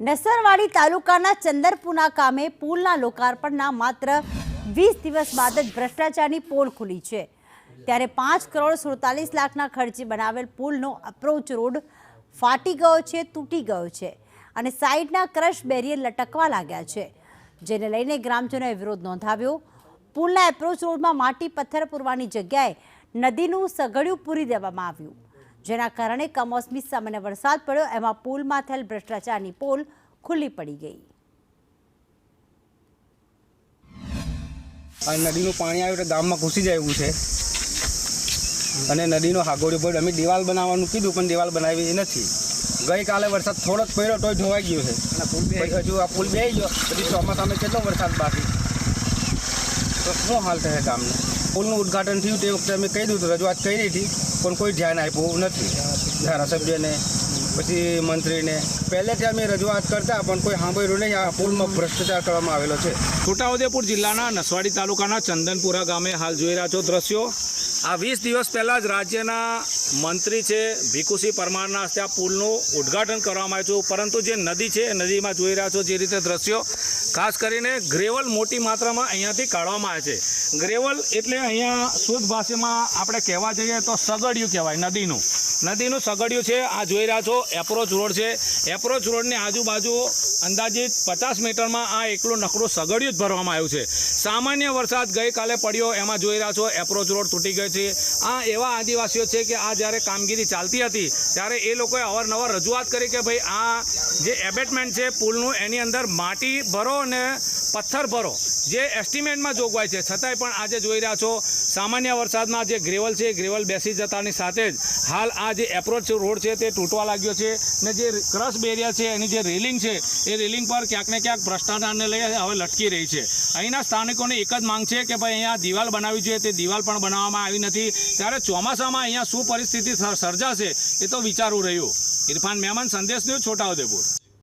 નસરવાડી તાલુકાના ચંદરપુરા ગામે પુલના લોકાર્પણના માત્ર 20 દિવસ બાદ જ ભ્રષ્ટાચારની પોલ ખુલી છે। ત્યારે 5,47,00,000ના ખર્ચે બનાવેલ પુલનો અપ્રોચ રોડ ફાટી ગયો છે, તૂટી ગયો છે અને સાઈડના ક્રશ બેરિયર લટકવા લાગ્યા છે, જેને લઈને ગ્રામજનોએ વિરોધ નોંધાવ્યો। પુલના એપ્રોચ રોડમાં માટી પથ્થર પૂરવાની જગ્યાએ નદીનું સગડિયું પૂરી દેવામાં આવ્યું, જેના કારણે કમોસમી સામાન્ય વરસાદ પડ્યો એમાં પુલમાં થયેલ ભ્રષ્ટાચારની પોલ ખુલ્લી પડી ગઈ। નદીનું પાણી આવ્યું એટલે ગામમાં ઘૂસી જાય એવું છે અને નદીનો હાગોડી પડ્યો। અમે દિવાલ બનાવવાનું કીધું પણ દિવાલ બનાવી નથી। ગઈકાલે વરસાદ થોડો જ પડ્યો તોય ધોવાઈ ગયો છે અને હજુ આ પુલ બેસી ગયો પછી ચોમાસામાં કેટલો વરસાદ બાકી તો શું હાલ થશે ગામને। પુલનું ઉદ્ઘાટન થયું તે વખતે અમે કહી દીધું, રજૂઆત કરી હતી પણ કોઈ ધ્યાન આપ્યું નથી। ધારાસભ્યને પછી મંત્રીને પહેલેથી અમે રજૂઆત કરતા પણ કોઈ સાંભળ્યું નહીં। આ પુલમાં ભ્રષ્ટાચાર કરવામાં આવેલો છે। છોટાઉદેપુર જિલ્લાના નસવાડી તાલુકાના ચંદનપુરા ગામે હાલ જોઈ રહ્યા છો દ્રશ્યો। આ 20 દિવસ પહેલાં જ રાજ્યના મંત્રી છે ભીખુસિંહ પરમારના હસ્તે આ પુલનું ઉદ્ઘાટન કરવામાં આવ્યું છે, પરંતુ જે નદી છે નદીમાં જોઈ રહ્યા છો જે રીતે દ્રશ્યો, ખાસ કરીને ગ્રેવલ મોટી માત્રામાં અહીંયાથી કાઢવામાં આવે છે। ગ્રેવલ એટલે અહીંયા શુદ્ધ ભાષામાં આપણે કહેવા જઈએ તો સગડિયું કહેવાય, નદીનું સગડિયું છે। આ જોઈ રહ્યા છો એપ્રોચ રોડ છે। એપ્રોચ રોડની આજુબાજુ અંદાજિત 50 મીટરમાં આ એકલું નકરું સગડિયું જ ભરવામાં આવ્યું છે। સામાન્ય વરસાદ ગઈકાલે પડ્યો એમાં જોઈ રહ્યા છો એપ્રોચ રોડ તૂટી ગયો છે। આ એવા આદિવાસીઓ છે કે આ જ્યારે કામગીરી ચાલતી હતી ત્યારે એ લોકોએ અવારનવાર રજૂઆત કરી કે ભાઈ આ જે એબેટમેન્ટ છે પુલનું એની અંદર માટી ભરો અને પથ્થર ભરો, જે એસ્ટિમેટમાં જોગવાઈ છે, છતાંય પણ આજે જોઈ રહ્યા છો સામાન્ય વરસાદમાં જે ગ્રેવલ છે ગ્રેવલ બેસી જતાની સાથે જ હાલ આ જે એપ્રોચ રોડ છે તે તૂટવા લાગ્યો છે ને જે ક્રશ બેરિયર છે એની જે રેલિંગ છે એ રેલિંગ પર ક્યાંક ને ક્યાંક ભ્રષ્ટાચારને લઈ હવે લટકી રહી છે। અહીંના સ્થાનિકોની એક જ માંગ છે કે ભાઈ અહીંયા દિવાલ બનાવવી જોઈએ, તે દિવાલ પણ બનાવવામાં આવી નથી। ત્યારે ચોમાસામાં અહીંયા શું પરિસ્થિતિ સર્જાશે એ તો વિચારવું રહ્યું। ઇરફાન મેમન, સંદેશ ન્યૂઝ, છોટાઉદેપુર।